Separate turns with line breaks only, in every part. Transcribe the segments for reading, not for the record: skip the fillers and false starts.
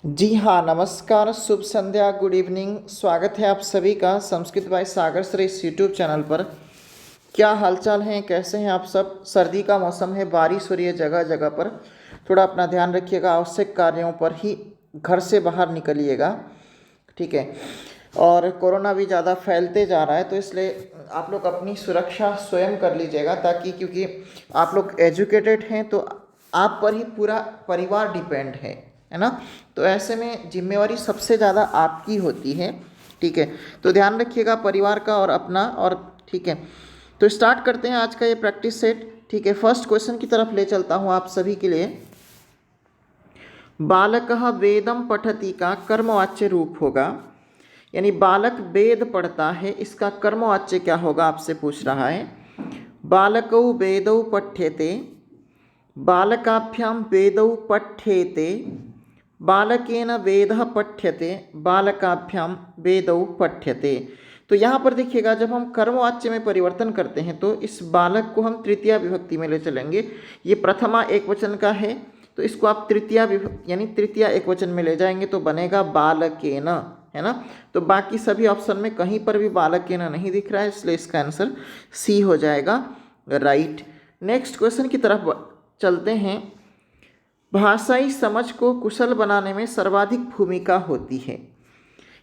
जी हाँ, नमस्कार, शुभ संध्या, good evening. स्वागत है आप सभी का संस्कृत बाय सागर सर इस यूट्यूब चैनल पर। क्या हालचाल हैं, कैसे हैं आप सब? सर्दी का मौसम है, बारिश हो रही है जगह जगह पर। थोड़ा अपना ध्यान रखिएगा, आवश्यक कार्यों पर ही घर से बाहर निकलिएगा, ठीक है। और कोरोना भी ज़्यादा फैलते जा रहा है, तो इसलिए आप लोग अपनी सुरक्षा स्वयं कर लीजिएगा, ताकि क्योंकि आप लोग एजुकेटेड हैं तो आप पर ही पूरा परिवार डिपेंड है ना। तो ऐसे में जिम्मेवारी सबसे ज़्यादा आपकी होती है, ठीक है। तो ध्यान रखिएगा परिवार का और अपना, और ठीक है। तो स्टार्ट करते हैं आज का ये प्रैक्टिस सेट, ठीक है। फर्स्ट क्वेश्चन की तरफ ले चलता हूँ आप सभी के लिए। बालकः वेदम पठति का कर्मवाच्य रूप होगा, यानी बालक वेद पढ़ता है, इसका कर्मवाच्य क्या होगा आपसे पूछ रहा है। बालकौ वेदौ पठ्यते, बालकाभ्यां वेदौ पठ्येते, बालकेन वेदः पठ्यते, बालकाभ्यां वेदौ पठ्यते। तो यहाँ पर देखिएगा, जब हम कर्मवाच्य में परिवर्तन करते हैं तो इस बालक को हम तृतीया विभक्ति में ले चलेंगे। ये प्रथमा एक वचन का है, तो इसको आप तृतीया विभक्ति यानी तृतीया एक वचन में ले जाएंगे तो बनेगा बालकेन, है ना। तो बाकी सभी ऑप्शन में कहीं पर भी बालकेन नहीं दिख रहा है, इसलिए इसका आंसर सी हो जाएगा, राइट। नेक्स्ट क्वेश्चन की तरफ चलते हैं। भाषाई समझ को कुशल बनाने में सर्वाधिक भूमिका होती है,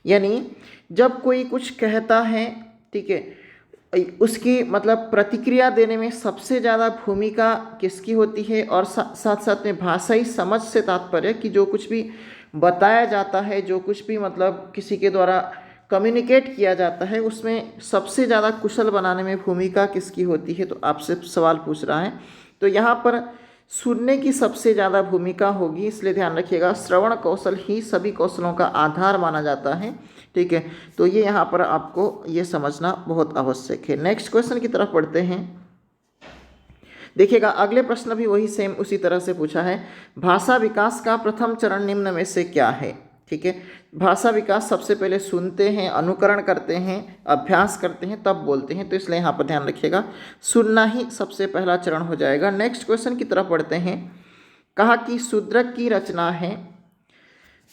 यानी जब कोई कुछ कहता है, ठीक है, उसकी मतलब प्रतिक्रिया देने में सबसे ज़्यादा भूमिका किसकी होती है। और साथ साथ में भाषाई समझ से तात्पर्य कि जो कुछ भी बताया जाता है, जो कुछ भी मतलब किसी के द्वारा कम्युनिकेट किया जाता है, उसमें सबसे ज़्यादा कुशल बनाने में भूमिका किसकी होती है, तो आपसे सवाल पूछ रहा है। तो यहाँ पर सुनने की सबसे ज़्यादा भूमिका होगी, इसलिए ध्यान रखिएगा श्रवण कौशल ही सभी कौशलों का आधार माना जाता है, ठीक है। तो ये यहाँ पर आपको ये समझना बहुत आवश्यक है। नेक्स्ट क्वेश्चन की तरफ पढ़ते हैं। देखिएगा, अगले प्रश्न भी वही सेम उसी तरह से पूछा है। भाषा विकास का प्रथम चरण निम्न में से क्या है, ठीक है। भाषा विकास सबसे पहले सुनते हैं, अनुकरण करते हैं, अभ्यास करते हैं, तब बोलते हैं, तो इसलिए यहाँ पर ध्यान रखिएगा सुनना ही सबसे पहला चरण हो जाएगा। नेक्स्ट क्वेश्चन की तरफ पढ़ते हैं। कहा कि शूद्रक की रचना है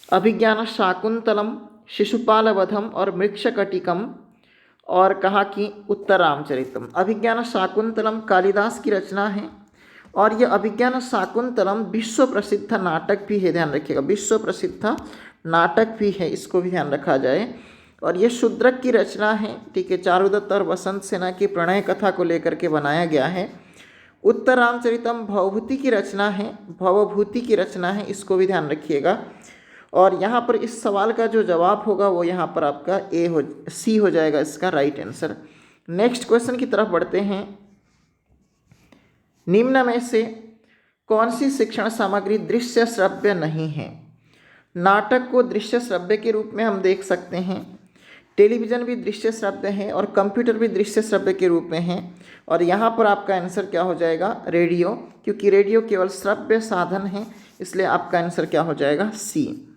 अभिज्ञान शाकुंतलम, शिशुपालवधम और मृक्षकटिकम, और कहा कि उत्तरामचरितम। अभिज्ञान शाकुंतलम कालिदास की रचना है, और यह अभिज्ञान शाकुंतलम विश्व प्रसिद्ध नाटक भी है, ध्यान रखिएगा विश्व प्रसिद्ध नाटक भी है, इसको भी ध्यान रखा जाए। और ये शूद्रक की रचना है, ठीक है, चारुदत्त और वसंत सेना की प्रणय कथा को लेकर के बनाया गया है। उत्तरामचरितम भवभूति की रचना है, भवभूति की रचना है, इसको भी ध्यान रखिएगा। और यहाँ पर इस सवाल का जो जवाब होगा वो यहाँ पर आपका सी हो जाएगा, इसका राइट आंसर। नेक्स्ट क्वेश्चन की तरफ बढ़ते हैं। निम्न में से कौन सी शिक्षण सामग्री दृश्य श्रव्य नहीं है। नाटक को दृश्य श्रव्य के रूप में हम देख सकते हैं, टेलीविज़न भी दृश्य श्रव्य है, और कंप्यूटर भी दृश्य श्रव्य के रूप में है। और यहाँ पर आपका आंसर क्या हो जाएगा, रेडियो, क्योंकि रेडियो केवल श्रव्य साधन है, इसलिए आपका आंसर क्या हो जाएगा, सी।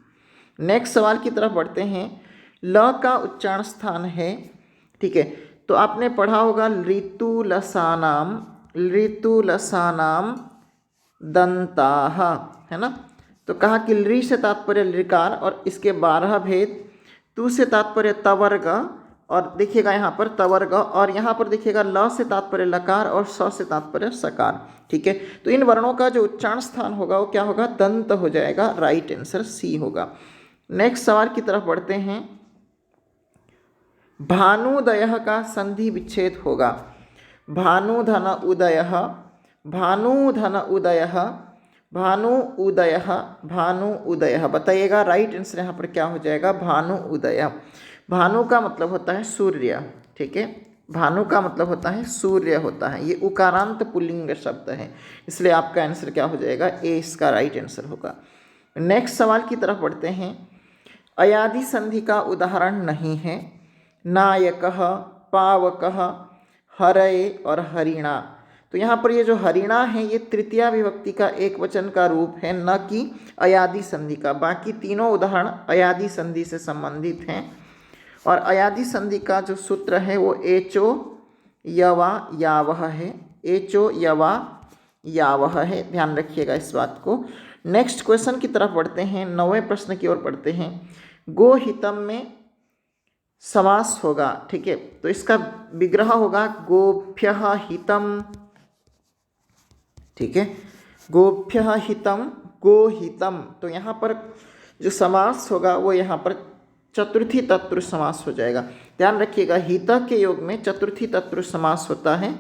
नेक्स्ट सवाल की तरफ बढ़ते हैं। ल का उच्चारण स्थान है, ठीक है। तो आपने पढ़ा होगा ऋतुलसानाम, ऋतुलसानाम दंताः, है ना। तो कहा कि लृ से तात्पर्य लृकार और इसके 12 भेद, तु से तात्पर्य तवर्ग, और देखिएगा यहाँ पर तवर्ग, और यहाँ पर देखिएगा ल से तात्पर्य लकार और स से तात्पर्य सकार, ठीक है। तो इन वर्णों का जो उच्चारण स्थान होगा वो क्या होगा, दंत हो जाएगा, राइट आंसर सी होगा। नेक्स्ट सवाल की तरफ बढ़ते हैं। भानुदयः का संधि विच्छेद होगा। भानुधन उदयः, भानुधन उदयः, भानु उदयः, भानु उदयः, बताइएगा राइट आंसर यहाँ पर क्या हो जाएगा, भानु उदय। भानु का मतलब होता है सूर्य, ठीक है, भानु का मतलब होता है सूर्य होता है, ये उकारांत पुल्लिंग शब्द है, इसलिए आपका आंसर क्या हो जाएगा, ए इसका राइट आंसर होगा। नेक्स्ट सवाल की तरफ बढ़ते हैं। अयादि संधि का उदाहरण नहीं है। नायकः, पावकः, हरये और हरिणा। तो यहाँ पर ये जो हरिणा है ये तृतीया विभक्ति का एक वचन का रूप है, न कि अयादि संधि का। बाकी तीनों उदाहरण अयादि संधि से संबंधित हैं। और अयादि संधि का जो सूत्र है वो एचो यवा यावह है, एचो यवा यावह है, ध्यान रखिएगा इस बात को। नेक्स्ट क्वेश्चन की तरफ बढ़ते हैं, 9वें प्रश्न की ओर बढ़ते हैं। गोहितम में समास होगा, ठीक है, तो इसका विग्रह होगा गोभ्यः हितम, ठीक है, गोभ्यः हितम गोहितम। तो यहाँ पर जो समास होगा वो यहाँ पर चतुर्थी तत्पुरुष समास हो जाएगा। ध्यान रखिएगा, हित के योग में चतुर्थी तत्पुरुष समास होता है,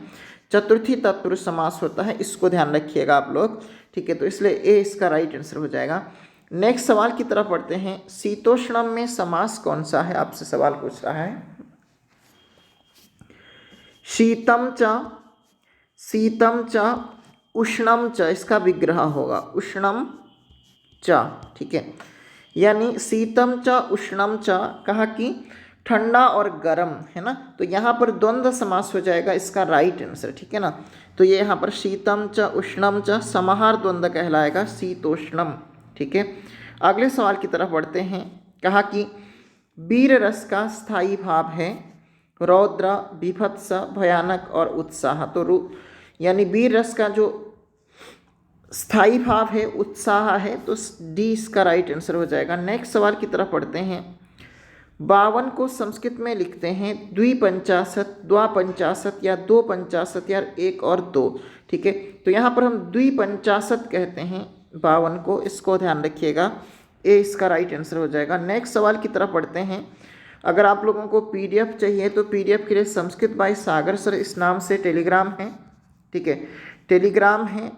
चतुर्थी तत्पुरुष समास होता है, इसको ध्यान रखिएगा आप लोग, ठीक है। तो इसलिए ए इसका राइट आंसर हो जाएगा। नेक्स्ट सवाल की तरफ बढ़ते हैं। शीतोष्णम में समास कौन सा है, आपसे सवाल पूछ रहा है। शीतम च उष्णम च, इसका विग्रह होगा उष्णम च, ठीक है। यानी शीतम च उष्णम च, कहा कि ठंडा और गर्म, है ना, तो यहाँ पर द्वंद्व समास हो जाएगा, इसका राइट आंसर, ठीक है ना। तो ये यहाँ पर शीतम च उष्णम च समाहार द्वंद्व कहलाएगा, शीतोष्णम, ठीक है। अगले सवाल की तरफ बढ़ते हैं। कहा कि वीर रस का स्थायी भाव है रौद्र, बीभत्स, भयानक और उत्साह। तो यानी वीर रस का जो स्थायी भाव है उत्साह है, तो डी इसका राइट आंसर हो जाएगा। नेक्स्ट सवाल की तरफ पढ़ते हैं। 52 को संस्कृत में लिखते हैं द्विपंचाशत, द्वापंचाशत या दो पंचाशत या एक और दो, ठीक है। तो यहाँ पर हम द्विपंचाशत कहते हैं 52 को, इसको ध्यान रखिएगा, ए इसका राइट आंसर हो जाएगा। नेक्स्ट सवाल की तरफ पढ़ते हैं। अगर आप लोगों को पीडीएफ चाहिए तो पीडीएफ के लिए संस्कृत बाय सागर सर इस नाम से टेलीग्राम है, ठीक है, टेलीग्राम है,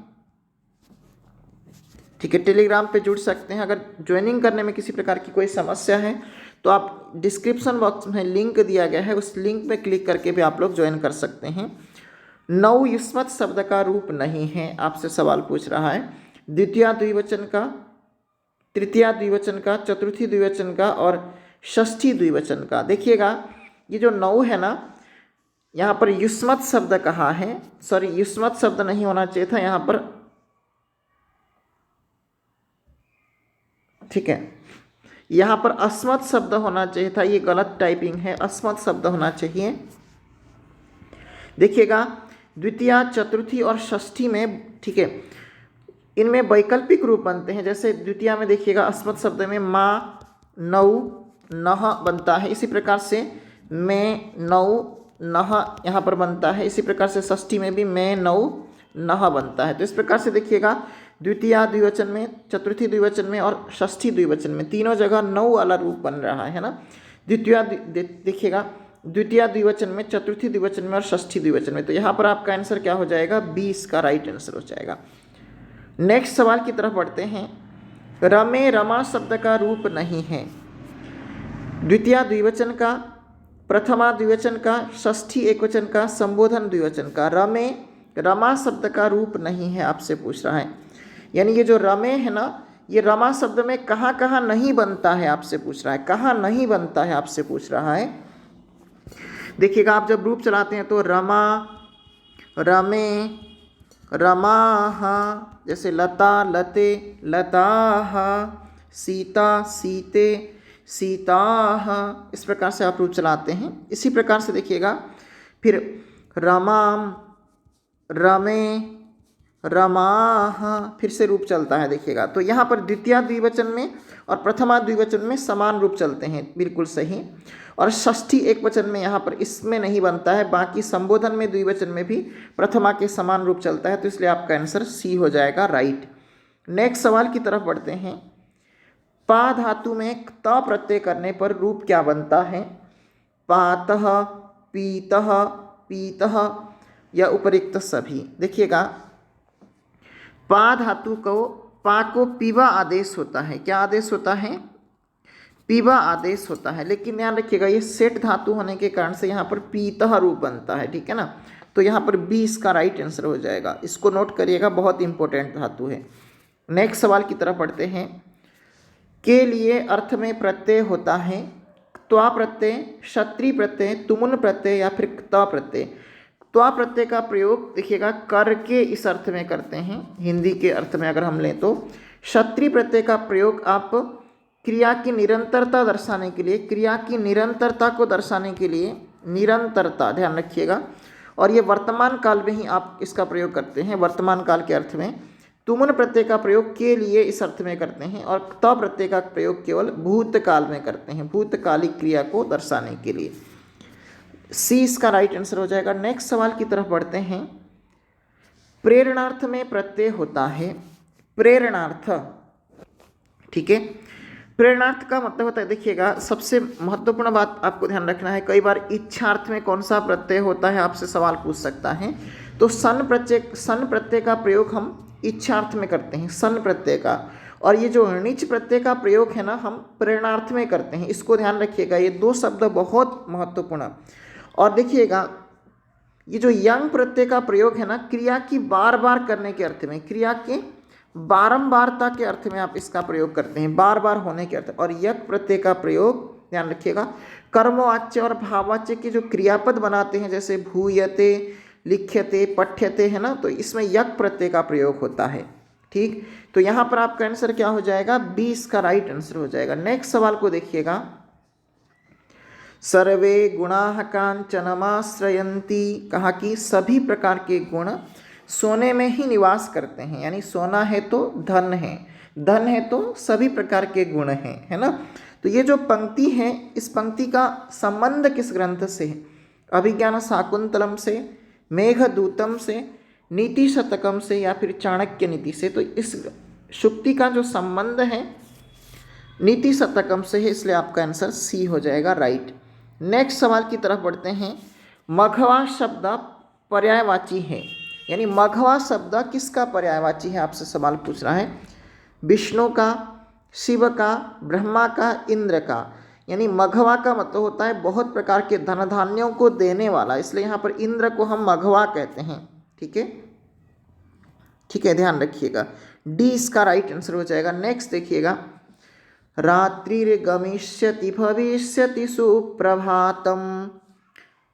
ठीक है, टेलीग्राम पे जुड़ सकते हैं। अगर ज्वाइनिंग करने में किसी प्रकार की कोई समस्या है तो आप डिस्क्रिप्शन बॉक्स में लिंक दिया गया है, उस लिंक पे क्लिक करके भी आप लोग ज्वाइन कर सकते हैं। नौ युष्मत शब्द का रूप नहीं है, आपसे सवाल पूछ रहा है। द्वितीय द्विवचन का, तृतीय द्विवचन का, चतुर्थी द्विवचन का और षष्ठी द्विवचन का। देखिएगा ये जो नौ है ना, यहाँ पर युष्मत शब्द कहा है, सॉरी युष्मत शब्द नहीं होना चाहिए था यहाँ पर, ठीक है, यहाँ पर अस्मत् शब्द होना चाहिए था, ये गलत टाइपिंग है, अस्मत् शब्द होना चाहिए। देखिएगा द्वितीय, चतुर्थी और षष्ठी में, ठीक है, इनमें वैकल्पिक रूप बनते हैं। जैसे द्वितीय में देखिएगा अस्मत् शब्द में माँ, नौ, नह बनता है, इसी प्रकार से मैं, नौ, नह यहाँ पर बनता है, इसी प्रकार से षष्ठी में भी मैं, नौ, नह बनता है। तो इस प्रकार से देखिएगा द्वितीय द्विवचन में, चतुर्थी द्विवचन में और षष्ठी द्विवचन में तीनों जगह नौ वाला रूप बन रहा है ना। द्वितीय देखिएगा द्वितीय द्विवचन में, चतुर्थी द्विवचन में और षष्ठी द्विवचन में। तो यहाँ पर आपका आंसर क्या हो जाएगा, 20 का राइट आंसर हो जाएगा। नेक्स्ट सवाल की तरफ बढ़ते हैं। रमे रमा शब्द का रूप नहीं है। द्वितीय द्विवचन का, प्रथमा द्विवचन का, षष्ठी एकवचन का, संबोधन द्विवचन का। रमे रमा शब्द का रूप नहीं है, आपसे पूछ रहा है। यानी ये जो रमे है ना, ये रमा शब्द में कहाँ कहाँ नहीं बनता है, आपसे पूछ रहा है, कहाँ नहीं बनता है, आपसे पूछ रहा है। देखिएगा आप जब रूप चलाते हैं तो रमा, रमे, रमाः, जैसे लता, लते, लताः, सीता, सीते, सीताः, इस प्रकार से आप रूप चलाते हैं। इसी प्रकार से देखिएगा फिर रमाम, रमे, रमाः, फिर से रूप चलता है, देखिएगा। तो यहाँ पर द्वितीय द्विवचन में और प्रथमा द्विवचन में समान रूप चलते हैं, बिल्कुल सही। और षष्ठी एक वचन में यहाँ पर इसमें नहीं बनता है, बाकी संबोधन में द्विवचन में भी प्रथमा के समान रूप चलता है, तो इसलिए आपका आंसर सी हो जाएगा, राइट। नेक्स्ट सवाल की तरफ बढ़ते हैं। पा धातु में त प्रत्यय करने पर रूप क्या बनता है। पातः, पीतः, पीतः या उपरिक्त सभी। देखिएगा पा धातु को, पा को पीवा आदेश होता है, क्या आदेश होता है, पीवा आदेश होता है। लेकिन ध्यान रखिएगा ये सेठ धातु होने के कारण से यहाँ पर पीतः रूप बनता है, ठीक है ना। तो यहाँ पर 20 का राइट आंसर हो जाएगा, इसको नोट करिएगा, बहुत इंपॉर्टेंट धातु है। नेक्स्ट सवाल की तरफ बढ़ते हैं। के लिए अर्थ में प्रत्यय होता है त्वा प्रत्यय, क्षत्रि प्रत्यय, तुमुन प्रत्यय या फिर त प्रत्यय। त्वा प्रत्यय का प्रयोग देखिएगा करके इस अर्थ में करते हैं, हिंदी के अर्थ में अगर हम लें तो। क्षत्रि प्रत्यय का प्रयोग आप क्रिया की निरंतरता दर्शाने के लिए, क्रिया की निरंतरता को दर्शाने के लिए, निरंतरता ध्यान रखिएगा, और ये वर्तमान काल में ही आप इसका प्रयोग करते हैं, वर्तमान काल के अर्थ में। तुमन प्रत्यय का प्रयोग के लिए इस अर्थ में करते हैं और त प्रत्यय का प्रयोग केवल भूतकाल में करते हैं, भूतकालिक क्रिया को दर्शाने के लिए। सी इसका राइट आंसर हो जाएगा। नेक्स्ट सवाल की तरफ बढ़ते हैं। प्रेरणार्थ में प्रत्यय होता है प्रेरणार्थ, ठीक है। प्रेरणार्थ का मतलब होता है, देखिएगा सबसे महत्वपूर्ण बात आपको ध्यान रखना है, कई बार इच्छार्थ में कौन सा प्रत्यय होता है आपसे सवाल पूछ सकता है। तो सन प्रत्यय का प्रयोग हम इच्छार्थ में करते हैं, सन प्रत्यय का, और ये जो णिच प्रत्यय का प्रयोग है ना हम प्रेरणार्थ में करते हैं। इसको ध्यान रखिएगा, ये दो शब्द बहुत महत्वपूर्ण। और देखिएगा ये जो यंग प्रत्यय का प्रयोग है ना क्रिया की बार बार करने के अर्थ में, क्रिया के बारंबारता के अर्थ में आप इसका प्रयोग करते हैं, बार बार होने के अर्थ। और यक प्रत्यय का प्रयोग ध्यान रखिएगा कर्मवाच्य और भाववाच्य के जो क्रियापद बनाते हैं, जैसे भूयते, लिख्यते, पठ्यते, है ना, तो इसमें यक प्रत्यय का प्रयोग होता है, ठीक। तो यहाँ पर आपका आंसर क्या हो जाएगा, बी इसका राइट आंसर हो जाएगा। नेक्स्ट सवाल को देखिएगा। सर्वे गुणाः कांचनमाश्रयन्ति, कहा कि सभी प्रकार के गुण सोने में ही निवास करते हैं, यानी सोना है तो धन है, धन है तो सभी प्रकार के गुण हैं, है ना। तो ये जो पंक्ति है, इस पंक्ति का संबंध किस ग्रंथ से है? अभिज्ञान शाकुंतलम से, मेघदूतम से, नीति शतकम से, या फिर चाणक्य नीति से। तो इस शुक्ति का जो संबंध है नीति शतकम से है, इसलिए आपका आंसर सी हो जाएगा, राइट। नेक्स्ट सवाल की तरफ बढ़ते हैं। मघवा शब्द पर्यायवाची है, यानी मघवा शब्द किसका पर्यायवाची है आपसे सवाल पूछ रहा है। विष्णु का, शिव का, ब्रह्मा का, इंद्र का। यानी मघवा का मतलब होता है बहुत प्रकार के धन धान्यों को देने वाला, इसलिए यहाँ पर इंद्र को हम मघवा कहते हैं, ठीक है, ठीक है, ध्यान रखिएगा। डी इसका राइट आंसर हो जाएगा। नेक्स्ट देखिएगा। रात्रिर्गमिष्यति भविष्यति सुप्रभातम,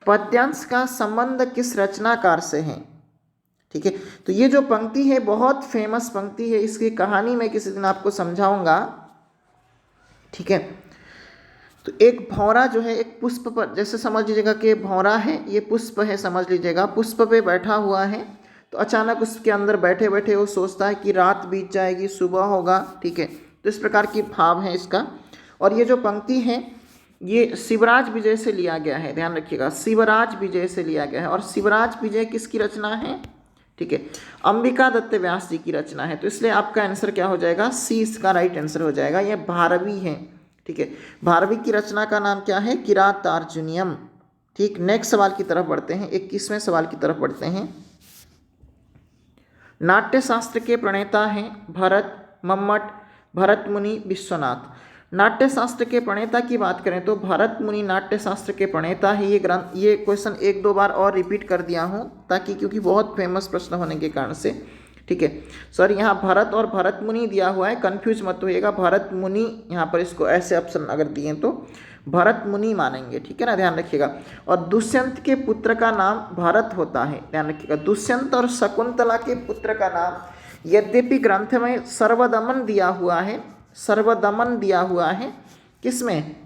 पद्यांश का संबंध किस रचनाकार से है, ठीक है। तो ये जो पंक्ति है बहुत फेमस पंक्ति है, इसकी कहानी मैं किसी दिन आपको समझाऊंगा, ठीक है। तो एक भौरा जो है एक पुष्प पर, जैसे समझ लीजिएगा कि भौरा है, ये पुष्प है, समझ लीजिएगा पुष्प पे बैठा हुआ है, तो अचानक उसके अंदर बैठे बैठे वो सोचता है कि रात बीत जाएगी, सुबह होगा, ठीक है। तो इस प्रकार की भाव है इसका। और ये जो पंक्ति है ये शिवराज विजय से लिया गया है, ध्यान रखिएगा, शिवराज विजय से लिया गया है। और शिवराज विजय किसकी रचना है, ठीक है, अंबिका दत्त व्यास जी की रचना है। तो इसलिए आपका आंसर क्या हो जाएगा, सी इसका राइट आंसर हो जाएगा। ये भारवी है, ठीक है। भारवी की रचना का नाम क्या है, किरातार्जुनीयम, ठीक। नेक्स्ट सवाल की तरफ बढ़ते हैं, 21वें सवाल की तरफ बढ़ते हैं। नाट्य शास्त्र के प्रणेता हैं भरत, मम्मट, भरत मुनि, विश्वनाथ। नाट्य शास्त्र के प्रणेता की बात करें तो भरत मुनि नाट्य शास्त्र के प्रणेता है। ये ग्रंथ, ये क्वेश्चन एक दो बार और रिपीट कर दिया हूँ ताकि, क्योंकि बहुत फेमस प्रश्न होने के कारण से, ठीक है। सर यहाँ भरत और भरत मुनि दिया हुआ है, कंफ्यूज मत होइएगा, भरत मुनि यहाँ पर इसको ऐसे ऑप्शन अगर दिए तो भरत मुनि मानेंगे, ठीक है ना, ध्यान रखिएगा। और दुष्यंत के पुत्र का नाम भरत होता है, ध्यान रखिएगा। दुष्यंत और शकुंतला के पुत्र का नाम, यद्यपि ग्रंथ में सर्वदमन दिया हुआ है, सर्वदमन दिया हुआ है किसमें,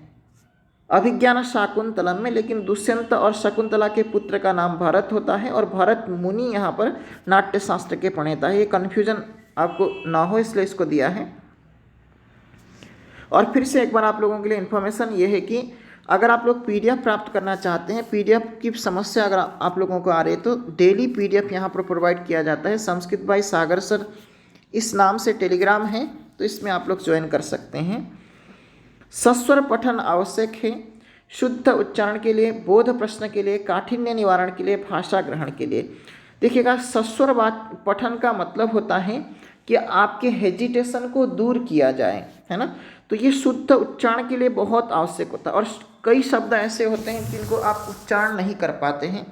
अभिज्ञान शाकुंतलम में, लेकिन दुष्यंत और शकुंतला के पुत्र का नाम भरत होता है। और भरत मुनि यहाँ पर नाट्य शास्त्र के प्रणेता है। ये कन्फ्यूजन आपको ना हो इसलिए इसको दिया है। और फिर से एक बार आप लोगों के लिए इन्फॉर्मेशन ये है कि अगर आप लोग पीडीएफ प्राप्त करना चाहते हैं, पीडीएफ की समस्या अगर आप लोगों को आ रही है तो डेली पीडीएफ यहाँ पर प्रोवाइड किया जाता है। संस्कृत बाय सागर सर इस नाम से टेलीग्राम है, तो इसमें आप लोग ज्वाइन कर सकते हैं। सस्वर पठन आवश्यक है शुद्ध उच्चारण के लिए, बोध प्रश्न के लिए, काठिन्य निवारण के लिए, भाषा ग्रहण के लिए। देखिएगा सस्वर पठन का मतलब होता है कि आपके हेजिटेशन को दूर किया जाए, है ना। तो ये शुद्ध उच्चारण के लिए बहुत आवश्यक होता है। और कई शब्द ऐसे होते हैं जिनको आप उच्चारण नहीं कर पाते हैं,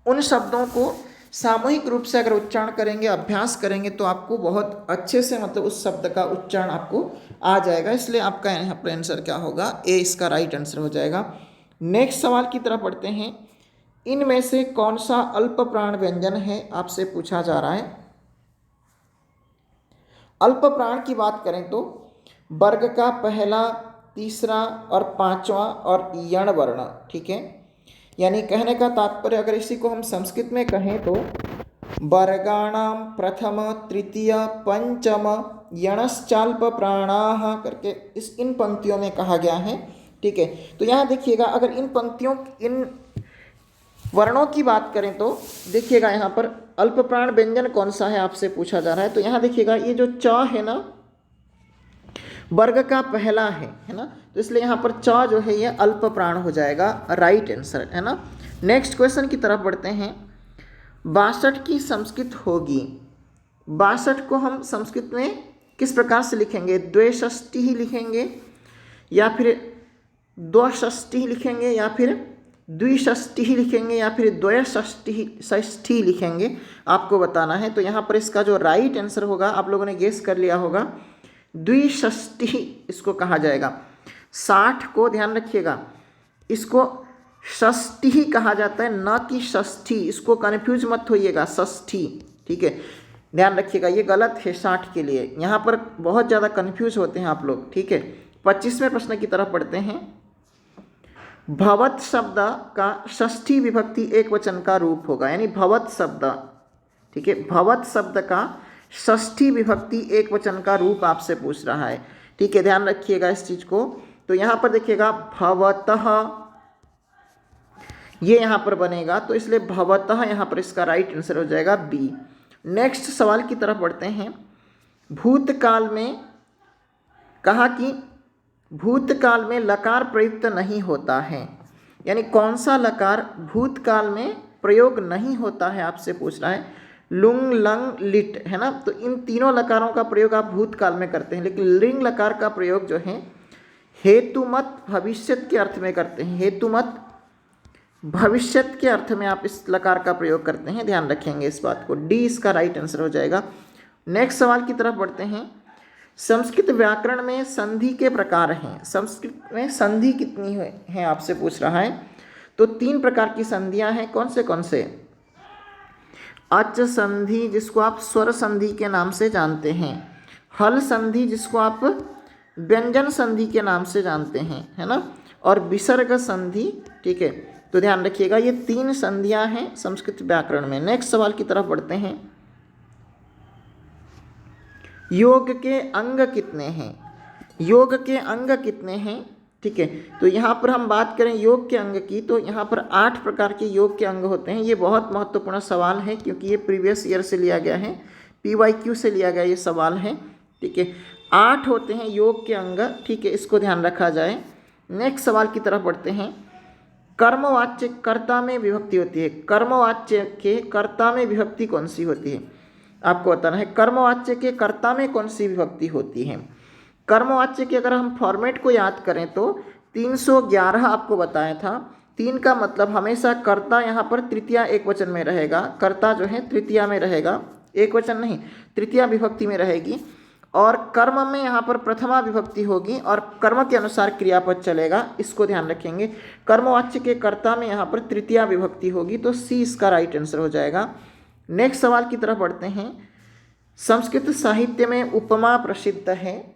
उन शब्दों को सामूहिक रूप से अगर उच्चारण करेंगे, अभ्यास करेंगे तो आपको बहुत अच्छे से मतलब उस शब्द का उच्चारण आपको आ जाएगा। इसलिए आपका यहाँ पर आंसर क्या होगा, ए इसका राइट आंसर हो जाएगा। नेक्स्ट सवाल की तरफ बढ़ते हैं। इनमें से कौन सा अल्प प्राण व्यंजन है आपसे पूछा जा रहा है। अल्प प्राण की बात करें तो वर्ग का पहला, तीसरा और पांचवा और यण वर्ण, ठीक है। यानी कहने का तात्पर्य अगर इसी को हम संस्कृत में कहें तो वर्गाणां प्रथम तृतीय पंचम यणश्चाल्प प्राणाः करके इन पंक्तियों में कहा गया है। ठीक है, तो यहाँ देखिएगा, अगर इन वर्णों की बात करें तो देखिएगा यहाँ पर अल्प प्राण व्यंजन कौन सा है आपसे पूछा जा रहा है। तो यहाँ देखिएगा ये जो च है ना, वर्ग का पहला है ना, तो इसलिए यहाँ पर च जो है ये अल्प प्राण हो जाएगा, राइट आंसर है ना। नेक्स्ट क्वेश्चन की तरफ बढ़ते हैं। 62 की संस्कृत होगी, 62 को हम संस्कृत में किस प्रकार से लिखेंगे? द्विषष्टि ही लिखेंगे या फिर द्विषष्टि लिखेंगे या फिर द्विषष्टि ही लिखेंगे या फिर द्वयष्टि लिखेंगे, आपको बताना है। तो यहाँ पर इसका जो राइट आंसर होगा, आप लोगों ने गेस कर लिया होगा, द्विषष्टि इसको कहा जाएगा। 60 को ध्यान रखिएगा, इसको षष्ठी ही कहा जाता है, न कि षष्ठी, इसको कन्फ्यूज मत होइएगा, षष्ठी। ठीक है, ध्यान रखिएगा, ये गलत है 60 के लिए, यहाँ पर बहुत ज़्यादा कन्फ्यूज होते हैं आप लोग। ठीक है, 25वें प्रश्न की तरफ पढ़ते हैं। भवत शब्द का षष्ठी विभक्ति एक वचन का रूप होगा, यानी भवत शब्द, ठीक है, भवत शब्द का षष्ठी विभक्ति एक वचन का रूप आपसे पूछ रहा है। ठीक है, ध्यान रखिएगा इस चीज को। तो यहाँ पर देखिएगा भवतः, ये यहाँ पर बनेगा, तो इसलिए भवतः यहाँ पर इसका राइट आंसर हो जाएगा बी। नेक्स्ट सवाल की तरफ बढ़ते हैं। भूतकाल में कहा कि भूतकाल में लकार प्रयुक्त नहीं होता है, यानी कौन सा लकार भूतकाल में प्रयोग नहीं होता है आपसे पूछ रहा है। लुंग लंग लिट है ना, तो इन तीनों लकारों का प्रयोग आप भूतकाल में करते हैं, लेकिन लिंग लकार का प्रयोग जो है हेतुमत भविष्यत के अर्थ में करते हैं, हेतुमत भविष्यत के अर्थ में आप इस लकार का प्रयोग करते हैं, ध्यान रखेंगे इस बात को। डी इसका राइट आंसर हो जाएगा। नेक्स्ट सवाल की तरफ बढ़ते हैं। संस्कृत व्याकरण में संधि के प्रकार हैं, संस्कृत में संधि कितनी है आपसे पूछ रहा है। तो 3 प्रकार की संधियां हैं, कौन से? अच संधि जिसको आप स्वर संधि के नाम से जानते हैं, हल संधि जिसको आप व्यंजन संधि के नाम से जानते हैं, है ना, और विसर्ग संधि। ठीक है, तो ध्यान रखिएगा ये 3 संधियां हैं संस्कृत व्याकरण में। नेक्स्ट सवाल की तरफ बढ़ते हैं। योग के अंग कितने हैं? योग के अंग कितने हैं? ठीक है, तो यहाँ पर हम बात करें योग के अंग की, तो यहाँ पर 8 प्रकार के योग के अंग होते हैं। ये बहुत महत्वपूर्ण सवाल है क्योंकि ये प्रीवियस ईयर से लिया गया है, PYQ से लिया गया ये सवाल है। ठीक है, 8 होते हैं योग के अंग। ठीक है, इसको ध्यान रखा जाए। नेक्स्ट सवाल की तरफ बढ़ते हैं। कर्मवाच्य कर्ता में विभक्ति होती है, कर्मवाच्य के कर्ता में विभक्ति कौन सी होती है आपको बताना है। कर्मवाच्य के कर्ता में कौन सी विभक्ति होती है? कर्मवाच्य के अगर हम फॉर्मेट को याद करें तो 311 आपको बताया था। 3 का मतलब हमेशा कर्ता यहाँ पर तृतीया एक वचन में रहेगा, कर्ता जो है तृतीया में रहेगा, एक वचन नहीं तृतीया विभक्ति में रहेगी, और कर्म में यहाँ पर प्रथमा विभक्ति होगी और कर्म के अनुसार क्रियापद चलेगा, इसको ध्यान रखेंगे। कर्मवाच्य के कर्ता में यहाँ पर तृतीया विभक्ति होगी, तो सी इसका राइट आंसर हो जाएगा। नेक्स्ट सवाल की तरफ बढ़ते हैं। संस्कृत साहित्य में उपमा प्रसिद्ध है,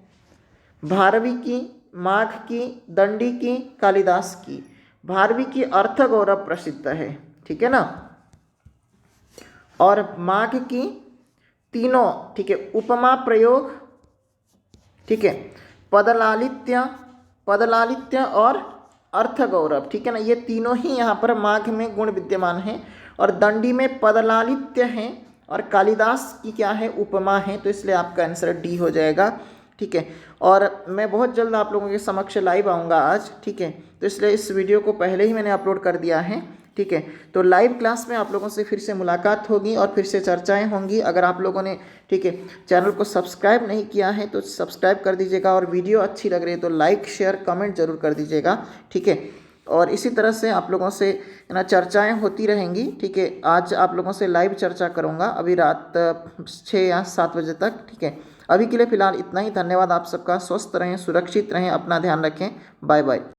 भारवी की, माघ की, दंडी की, कालिदास की। भारवी की अर्थ गौरव प्रसिद्ध है, ठीक है ना, और माघ की तीनों, ठीक है, उपमा प्रयोग, ठीक है, पदलालित्य और अर्थ गौरव, ठीक है ना, ये तीनों ही यहाँ पर माघ में गुण विद्यमान हैं, और दंडी में पदलालित्य है और कालिदास की क्या है, उपमा है, तो इसलिए आपका आंसर डी हो जाएगा। ठीक है, और मैं बहुत जल्द आप लोगों के समक्ष लाइव आऊँगा आज, ठीक है, तो इसलिए इस वीडियो को पहले ही मैंने अपलोड कर दिया है। ठीक है, तो लाइव क्लास में आप लोगों से फिर से मुलाकात होगी और फिर से चर्चाएं होंगी। अगर आप लोगों ने, ठीक है, चैनल को सब्सक्राइब नहीं किया है तो सब्सक्राइब कर दीजिएगा, और वीडियो अच्छी लग रही है तो लाइक शेयर कमेंट जरूर कर दीजिएगा। ठीक है, और इसी तरह से आप लोगों से ना चर्चाएं होती रहेंगी। ठीक है, आज आप लोगों से लाइव चर्चा करूँगा अभी रात 6 या 7 बजे तक। ठीक है, अभी के लिए फ़िलहाल इतना ही। धन्यवाद आप सबका। स्वस्थ रहें, सुरक्षित रहें, अपना ध्यान रखें। Bye bye.